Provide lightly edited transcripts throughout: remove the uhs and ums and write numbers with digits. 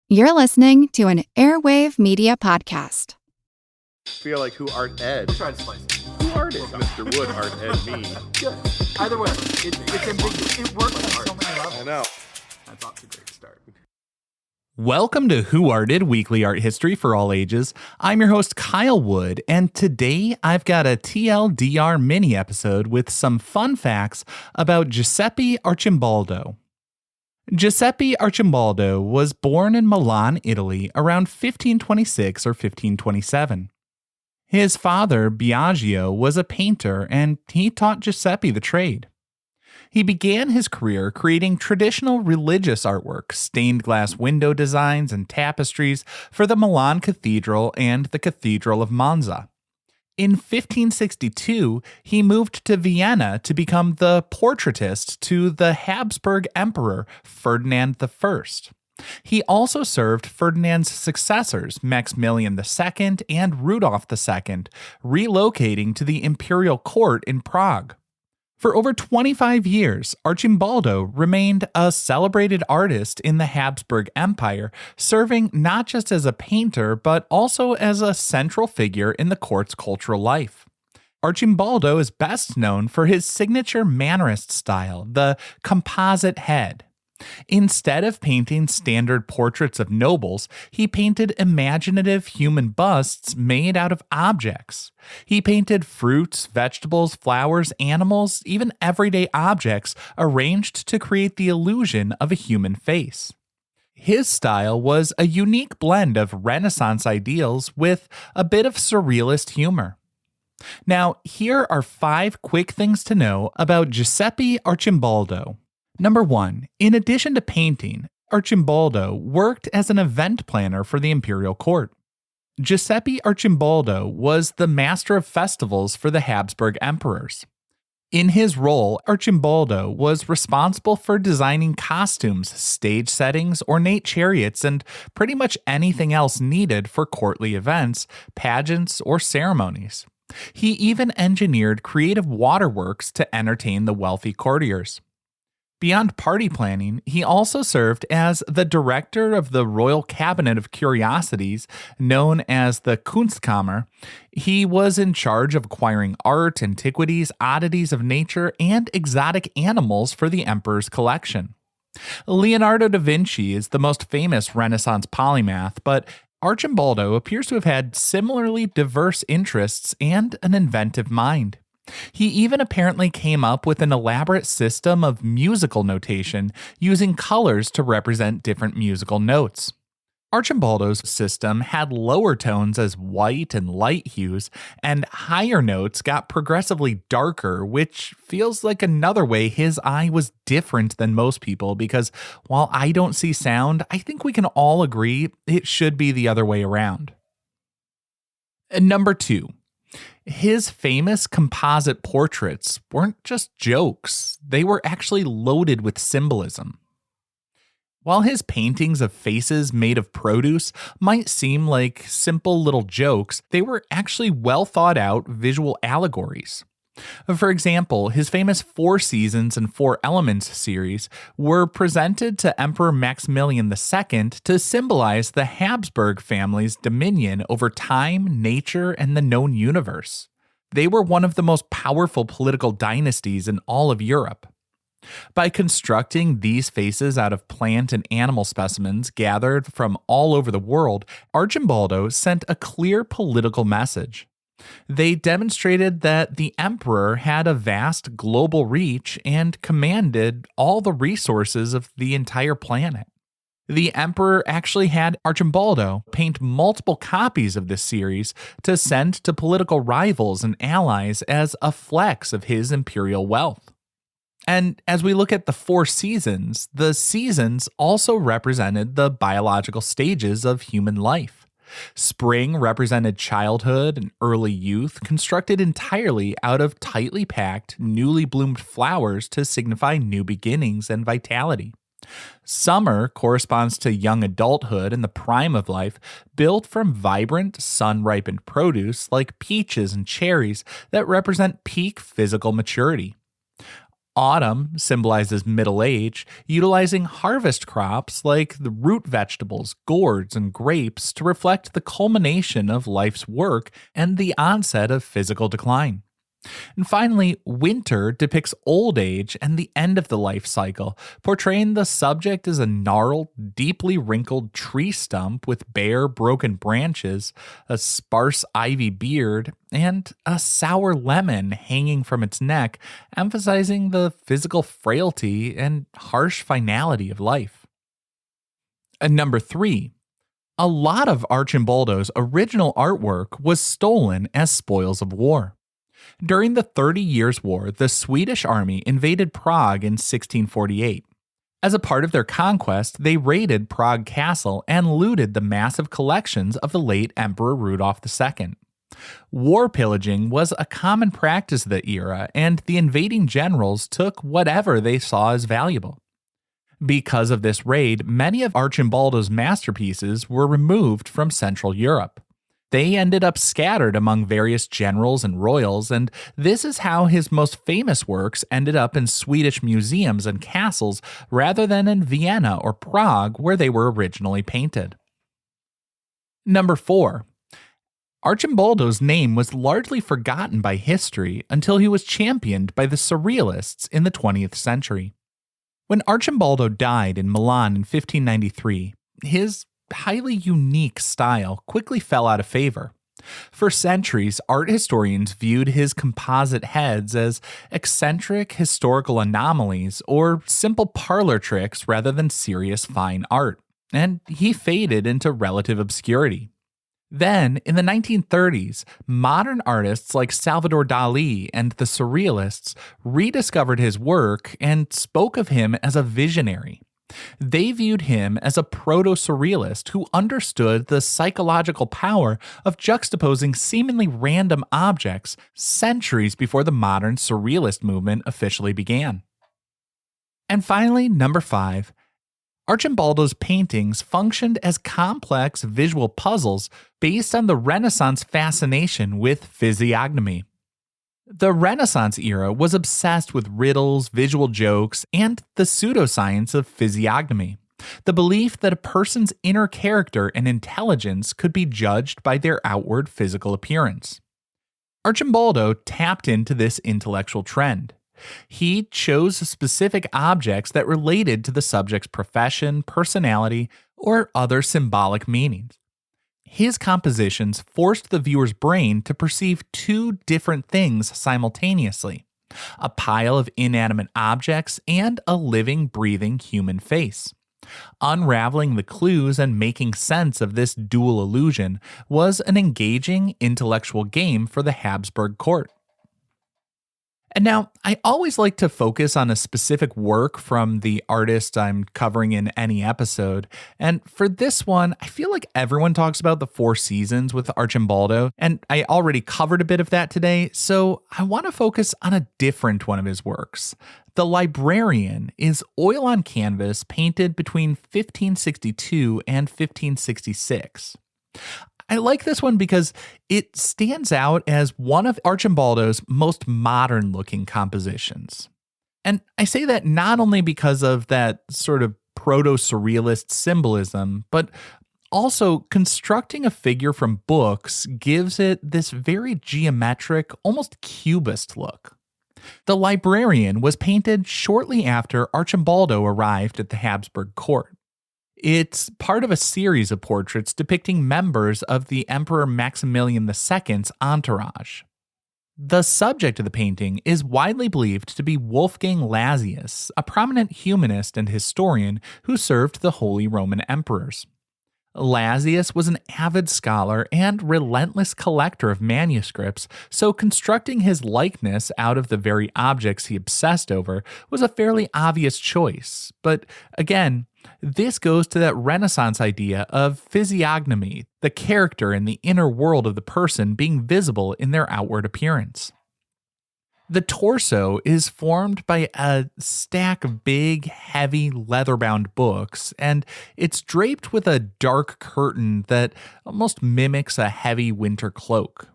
You're listening to an Airwave Media Podcast. Feel like who art ed? We'll try to spice it. Who art ed? Mr. Wood art ed me. Good. Either way, it's ambiguous. It works on so many levels. I know. That's off to a great start. Welcome to Who Arted, Weekly Art History for All Ages. I'm your host, Kyle Wood, and today I've got a TLDR mini episode with some fun facts about Giuseppe Arcimboldo. Giuseppe Arcimboldo was born in Milan, Italy around 1526 or 1527. His father, Biagio, was a painter, and he taught Giuseppe the trade. He began his career creating traditional religious artwork, stained glass window designs, and tapestries for the Milan Cathedral and the Cathedral of Monza. In 1562, he moved to Vienna to become the portraitist to the Habsburg Emperor Ferdinand I. He also served Ferdinand's successors, Maximilian II and Rudolf II, relocating to the imperial court in Prague. For over 25 years, Arcimboldo remained a celebrated artist in the Habsburg Empire, serving not just as a painter, but also as a central figure in the court's cultural life. Arcimboldo is best known for his signature Mannerist style, the composite head. Instead of painting standard portraits of nobles, he painted imaginative human busts made out of objects. He painted fruits, vegetables, flowers, animals, even everyday objects arranged to create the illusion of a human face. His style was a unique blend of Renaissance ideals with a bit of surrealist humor. Now, here are 5 quick things to know about Giuseppe Arcimboldo. Number 1. In addition to painting, Arcimboldo worked as an event planner for the imperial court. Giuseppe Arcimboldo was the master of festivals for the Habsburg emperors. In his role, Arcimboldo was responsible for designing costumes, stage settings, ornate chariots, and pretty much anything else needed for courtly events, pageants, or ceremonies. He even engineered creative waterworks to entertain the wealthy courtiers. Beyond party planning, he also served as the director of the Royal Cabinet of Curiosities, known as the Kunstkammer. He was in charge of acquiring art, antiquities, oddities of nature, and exotic animals for the emperor's collection. Leonardo da Vinci is the most famous Renaissance polymath, but Arcimboldo appears to have had similarly diverse interests and an inventive mind. He even apparently came up with an elaborate system of musical notation using colors to represent different musical notes. Arcimboldo's system had lower tones as white and light hues, and higher notes got progressively darker, which feels like another way his eye was different than most people, because while I don't see sound, I think we can all agree it should be the other way around. Number 2. His famous composite portraits weren't just jokes, they were actually loaded with symbolism. While his paintings of faces made of produce might seem like simple little jokes, they were actually well thought out visual allegories. For example, his famous 4 Seasons and 4 Elements series were presented to Emperor Maximilian II to symbolize the Habsburg family's dominion over time, nature, and the known universe. They were one of the most powerful political dynasties in all of Europe. By constructing these faces out of plant and animal specimens gathered from all over the world, Arcimboldo sent a clear political message. They demonstrated that the emperor had a vast global reach and commanded all the resources of the entire planet. The emperor actually had Arcimboldo paint multiple copies of this series to send to political rivals and allies as a flex of his imperial wealth. And as we look at the 4 seasons, the seasons also represented the biological stages of human life. Spring represented childhood and early youth, constructed entirely out of tightly packed, newly bloomed flowers to signify new beginnings and vitality. Summer corresponds to young adulthood and the prime of life, built from vibrant, sun-ripened produce like peaches and cherries that represent peak physical maturity. Autumn symbolizes middle age, utilizing harvest crops like the root vegetables, gourds, and grapes to reflect the culmination of life's work and the onset of physical decline. And finally, winter depicts old age and the end of the life cycle, portraying the subject as a gnarled, deeply wrinkled tree stump with bare, broken branches, a sparse ivy beard, and a sour lemon hanging from its neck, emphasizing the physical frailty and harsh finality of life. And number 3. A lot of Arcimboldo's original artwork was stolen as spoils of war. During the 30 Years' War, the Swedish army invaded Prague in 1648. As a part of their conquest, they raided Prague Castle and looted the massive collections of the late Emperor Rudolf II. War pillaging was a common practice of the era, and the invading generals took whatever they saw as valuable. Because of this raid, many of Arcimboldo's masterpieces were removed from Central Europe. They ended up scattered among various generals and royals, and this is how his most famous works ended up in Swedish museums and castles rather than in Vienna or Prague, where they were originally painted. Number 4. Arcimboldo's name was largely forgotten by history until he was championed by the Surrealists in the 20th century. When Arcimboldo died in Milan in 1593, his highly unique style quickly fell out of favor. For centuries, art historians viewed his composite heads as eccentric historical anomalies or simple parlor tricks rather than serious fine art, and he faded into relative obscurity. Then, in the 1930s, modern artists like Salvador Dali and the Surrealists rediscovered his work and spoke of him as a visionary. They viewed him as a proto-surrealist who understood the psychological power of juxtaposing seemingly random objects centuries before the modern surrealist movement officially began. And finally, number 5. Arcimboldo's paintings functioned as complex visual puzzles based on the Renaissance fascination with physiognomy. The Renaissance era was obsessed with riddles, visual jokes, and the pseudoscience of physiognomy, the belief that a person's inner character and intelligence could be judged by their outward physical appearance. Arcimboldo tapped into this intellectual trend. He chose specific objects that related to the subject's profession, personality, or other symbolic meanings. His compositions forced the viewer's brain to perceive two different things simultaneously: a pile of inanimate objects and a living, breathing human face. Unraveling the clues and making sense of this dual illusion was an engaging intellectual game for the Habsburg court. And now, I always like to focus on a specific work from the artist I'm covering in any episode. And for this one, I feel like everyone talks about the Four Seasons with Arcimboldo, and I already covered a bit of that today, so I want to focus on a different one of his works. The Librarian is oil on canvas painted between 1562 and 1566. I like this one because it stands out as one of Arcimboldo's most modern-looking compositions. And I say that not only because of that sort of proto-surrealist symbolism, but also constructing a figure from books gives it this very geometric, almost cubist look. The Librarian was painted shortly after Arcimboldo arrived at the Habsburg court. It's part of a series of portraits depicting members of the Emperor Maximilian II's entourage. The subject of the painting is widely believed to be Wolfgang Lazius, a prominent humanist and historian who served the Holy Roman Emperors. Lazius was an avid scholar and relentless collector of manuscripts, so constructing his likeness out of the very objects he obsessed over was a fairly obvious choice. But again, this goes to that Renaissance idea of physiognomy, the character and the inner world of the person being visible in their outward appearance. The torso is formed by a stack of big, heavy, leather-bound books, and it's draped with a dark curtain that almost mimics a heavy winter cloak.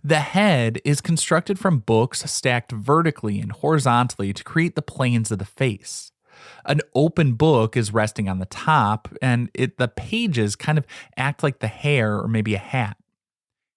The head is constructed from books stacked vertically and horizontally to create the planes of the face. An open book is resting on the top, and the pages kind of act like the hair or maybe a hat.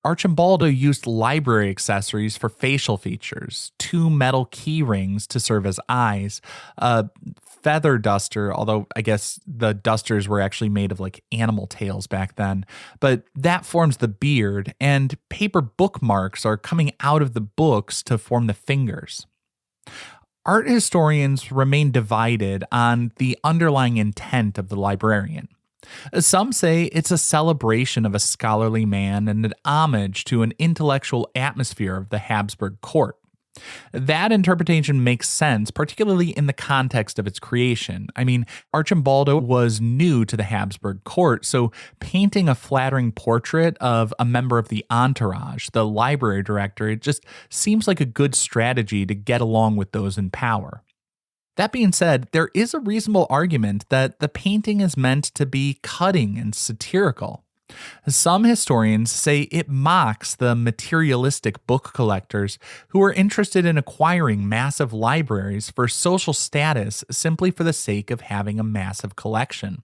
Arcimboldo used library accessories for facial features, 2 metal key rings to serve as eyes, a feather duster, although I guess the dusters were actually made of like animal tails back then, but that forms the beard, and paper bookmarks are coming out of the books to form the fingers. Art historians remain divided on the underlying intent of the librarian. Some say it's a celebration of a scholarly man and an homage to an intellectual atmosphere of the Habsburg court. That interpretation makes sense, particularly in the context of its creation. I mean, Arcimboldo was new to the Habsburg court, so painting a flattering portrait of a member of the entourage, the library director, it just seems like a good strategy to get along with those in power. That being said, there is a reasonable argument that the painting is meant to be cutting and satirical. Some historians say it mocks the materialistic book collectors who are interested in acquiring massive libraries for social status simply for the sake of having a massive collection.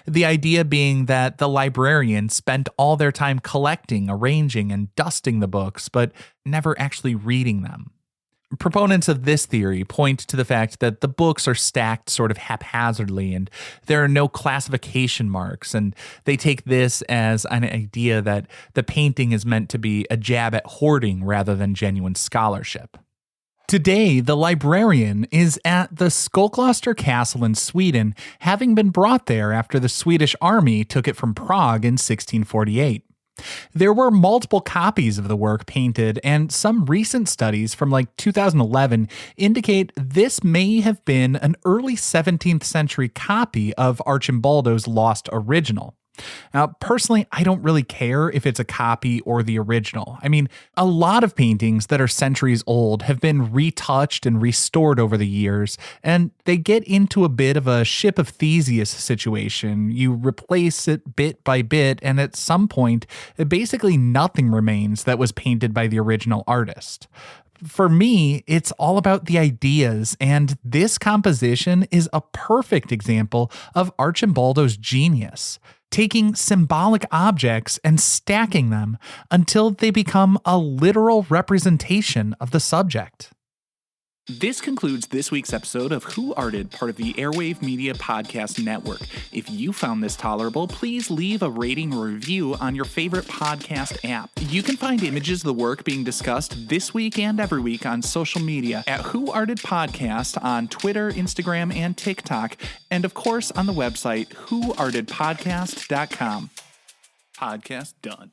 The idea being that the librarian spent all their time collecting, arranging, and dusting the books, but never actually reading them. Proponents of this theory point to the fact that the books are stacked sort of haphazardly and there are no classification marks, and they take this as an idea that the painting is meant to be a jab at hoarding rather than genuine scholarship. Today, the librarian is at the Skolkloster Castle in Sweden, having been brought there after the Swedish army took it from Prague in 1648. There were multiple copies of the work painted, and some recent studies from 2011 indicate this may have been an early 17th century copy of Arcimboldo's lost original. Now, personally, I don't really care if it's a copy or the original. I mean, a lot of paintings that are centuries old have been retouched and restored over the years, and they get into a bit of a ship of Theseus situation. You replace it bit by bit, and at some point, basically nothing remains that was painted by the original artist. For me, it's all about the ideas, and this composition is a perfect example of Arcimboldo's genius. Taking symbolic objects and stacking them until they become a literal representation of the subject. This concludes this week's episode of Who Arted, part of the Airwave Media Podcast Network. If you found this tolerable, please leave a rating or review on your favorite podcast app. You can find images of the work being discussed this week and every week on social media at Who Arted Podcast on Twitter, Instagram, and TikTok, and of course on the website whoartedpodcast.com. Podcast done.